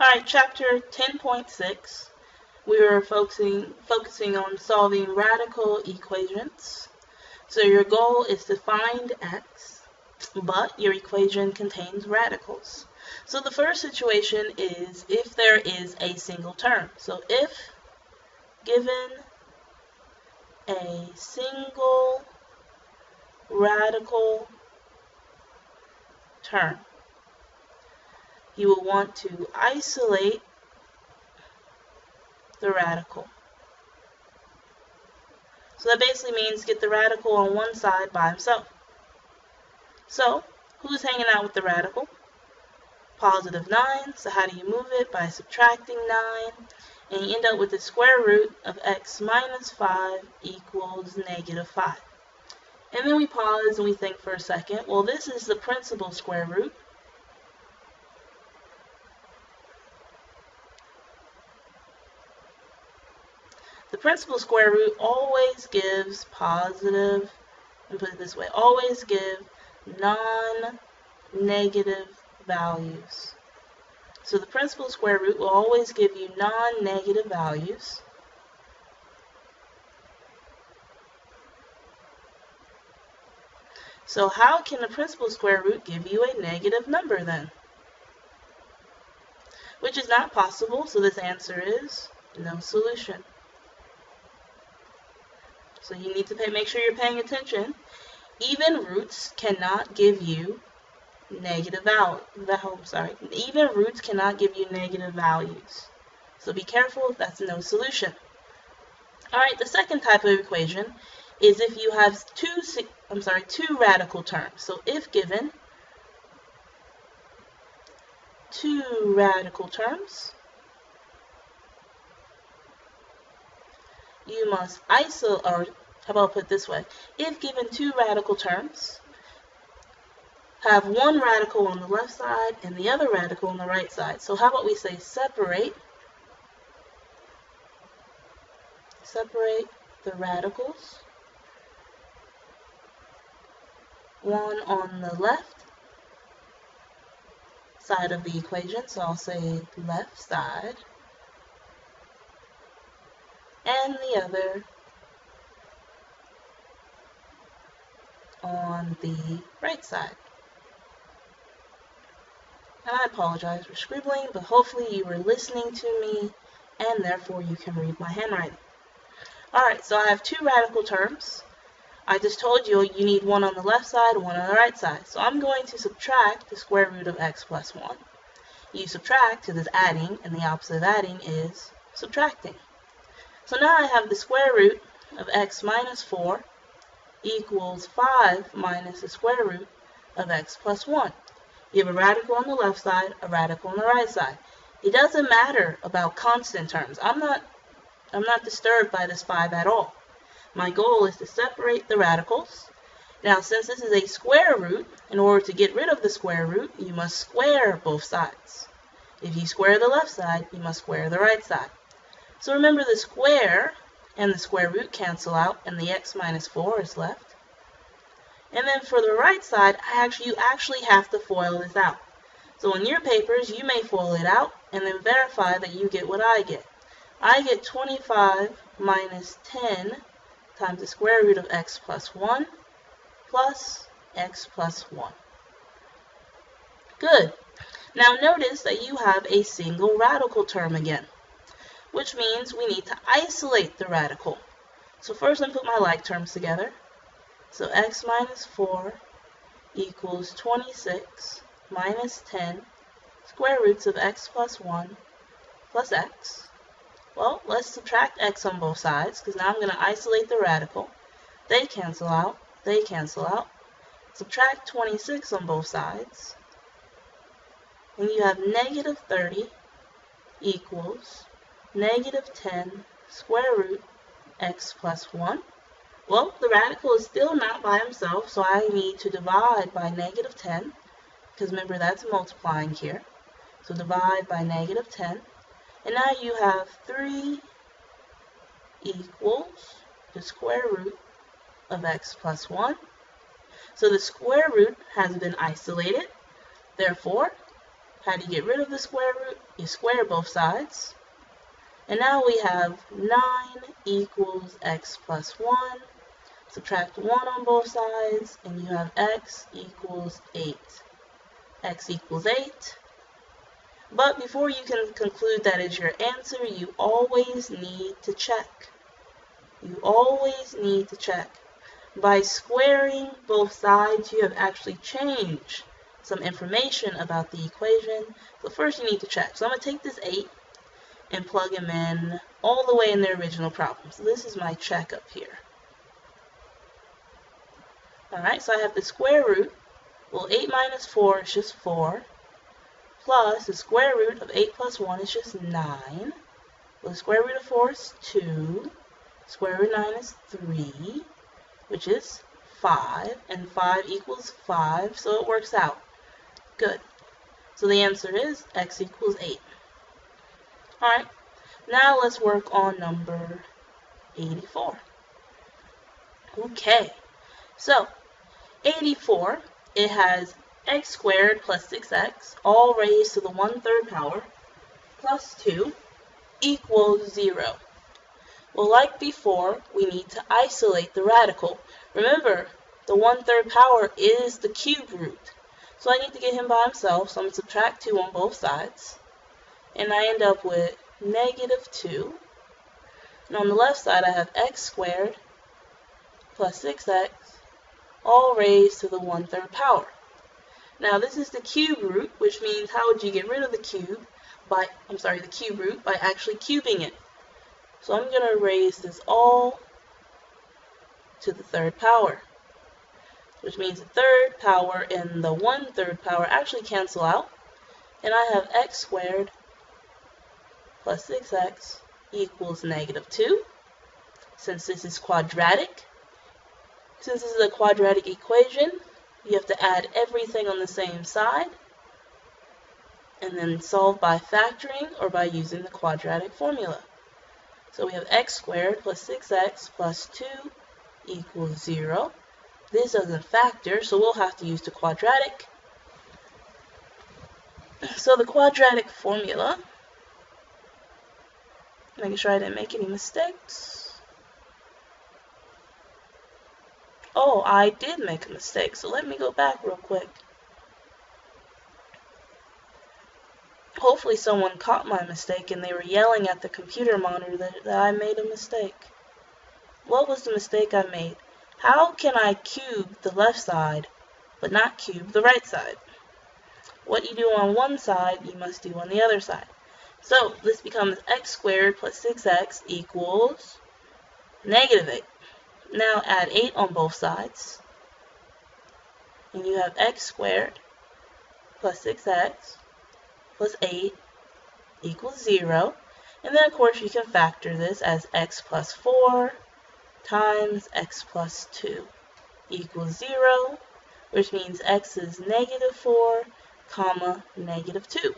Alright, chapter 10.6, we were focusing on solving radical equations. So your goal is to find x, but your equation contains radicals. So the first situation is if there is a single term. So if given a single radical term, you will want to isolate the radical. So that basically means get the radical on one side by himself. So who's hanging out with the radical? Positive 9. So how do you move it? By subtracting 9. And you end up with the square root of x minus 5 equals negative 5. And then we pause and we think for a second. Well, this is the principal square root. The principal square root always gives positive, and put it this way, always give non-negative values. So the principal square root will always give you non-negative values. So how can the principal square root give you a negative number then? Which is not possible, so this answer is no solution. So you need to make sure you're paying attention. Even roots cannot give you negative Even roots cannot give you negative values. So be careful, that's no solution. Alright, the second type of equation is if you have two radical terms. So if given two radical terms, you must isolate, or how about put it this way, if given two radical terms, have one radical on the left side and the other radical on the right side. So how about we say separate the radicals, one on the left side of the equation, so I'll say left side, and the other on the right side. And I apologize for scribbling, but hopefully you were listening to me and therefore you can read my handwriting. Alright, so I have two radical terms. I just told you you need one on the left side, one on the right side. So I'm going to subtract the square root of x plus 1. You subtract because it's adding, and the opposite of adding is subtracting. So now I have the square root of x minus 4 equals 5 minus the square root of x plus 1. You have a radical on the left side, a radical on the right side. It doesn't matter about constant terms. I'm not disturbed by this 5 at all. My goal is to separate the radicals. Now, since this is a square root, in order to get rid of the square root, you must square both sides. If you square the left side, you must square the right side. So remember, the square and the square root cancel out, and the x minus 4 is left. And then for the right side, you actually have to FOIL this out. So in your papers, you may FOIL it out and then verify that you get what I get. I get 25 minus 10 times the square root of x plus 1 plus x plus 1. Good. Now notice that you have a single radical term again, which means we need to isolate the radical. So first I'm going to put my like terms together. So x minus 4 equals 26 minus 10 square roots of x plus 1 plus x. Well, let's subtract x on both sides, because now I'm going to isolate the radical. They cancel out. They cancel out. Subtract 26 on both sides. And you have negative 30 equals negative 10 square root x plus 1. Well, the radical is still not by himself, so I need to divide by negative 10, because remember that's multiplying here. So divide by negative 10. And now you have 3 equals the square root of x plus 1. So the square root has been isolated. Therefore, How do you get rid of the square root? You square both sides. And now we have 9 equals x plus 1. Subtract 1 on both sides, and you have x equals 8. X equals 8. But before you can conclude that is your answer, you always need to check. You always need to check. By squaring both sides, you have actually changed some information about the equation. So first you need to check. So I'm going to take this 8 and plug him in all the way in the original problem. So this is my check up here. Alright, so I have the square root. Well, 8 minus 4 is just 4. Plus the square root of 8 plus 1 is just 9. Well, the square root of 4 is 2. Square root of 9 is 3, which is 5. And 5 equals 5, so it works out. Good. So the answer is x equals 8. Alright, now let's work on number 84. Okay, so 84, it has x squared plus 6x, all raised to the 1/3 power, plus 2, equals 0. Well, like before, we need to isolate the radical. Remember, the 1/3 power is the cube root. So I need to get him by himself, so I'm going to subtract 2 on both sides. And I end up with negative 2. And on the left side, I have x squared plus 6x, all raised to the 1/3 power. Now this is the cube root, which means how would you get rid of the cube the cube root by actually cubing it. So I'm going to raise this all to the 3rd power, which means the 3rd power and the 1/3 power actually cancel out, and I have x squared plus 6x equals negative 2. Since this is quadratic, since this is a quadratic equation, you have to add everything on the same side and then solve by factoring or by using the quadratic formula. So we have x squared plus 6x plus 2 equals 0. This doesn't factor, so we'll have to use the quadratic. So the quadratic formula, making sure I didn't make any mistakes. Oh, I did make a mistake, so let me go back real quick. Hopefully someone caught my mistake and they were yelling at the computer monitor that I made a mistake. What was the mistake I made? How can I cube the left side but not cube the right side? What you do on one side, you must do on the other side. So this becomes x squared plus 6x equals negative 8. Now add 8 on both sides, and you have x squared plus 6x plus 8 equals 0. And then of course you can factor this as x plus 4 times x plus 2 equals 0, which means x is negative 4, comma, negative 2.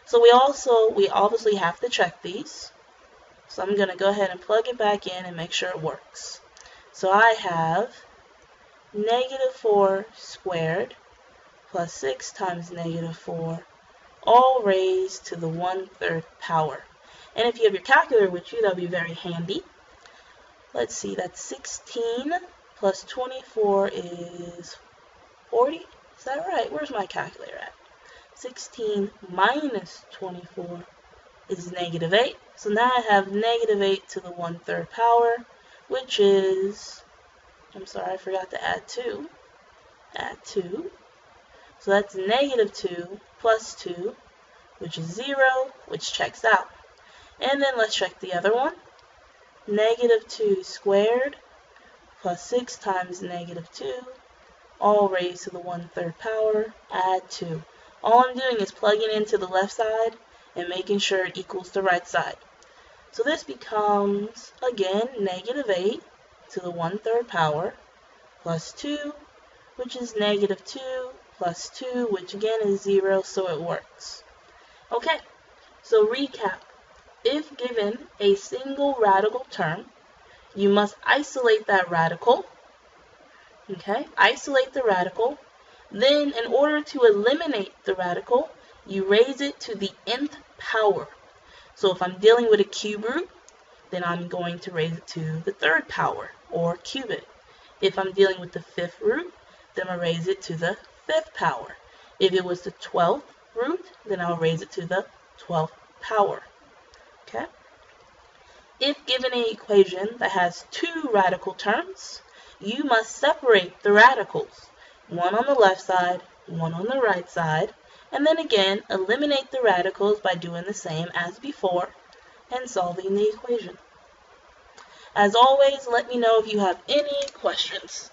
So we obviously have to check these. So I'm going to go ahead and plug it back in and make sure it works. So I have negative 4 squared plus 6 times negative 4, all raised to the 1/3 power. And if you have your calculator with you, that'll be very handy. Let's see, that's 16 plus 24 is 40. Is that right? Where's my calculator at? 16 minus 24 is negative 8. So now I have negative 8 to the 1/3 power, which is, I'm sorry, I forgot to add 2. Add 2. So that's negative 2 plus 2, which is 0, which checks out. And then let's check the other one. Negative 2 squared plus 6 times negative 2, all raised to the 1/3 power, add 2. All I'm doing is plugging into the left side and making sure it equals the right side. So this becomes, again, negative 8 to the 1/3 power plus 2, which is negative 2 plus 2, which again is 0, so it works. Okay, so recap. If given a single radical term, you must isolate that radical. Okay, isolate the radical. Then, in order to eliminate the radical, you raise it to the nth power. So if I'm dealing with a cube root, then I'm going to raise it to the third power, or cube it. If I'm dealing with the fifth root, then I'll raise it to the fifth power. If it was the 12th root, then I'll raise it to the 12th power. Okay? If given an equation that has two radical terms, you must separate the radicals, one on the left side, one on the right side, and then again eliminate the radicals by doing the same as before and solving the equation. As always, let me know if you have any questions.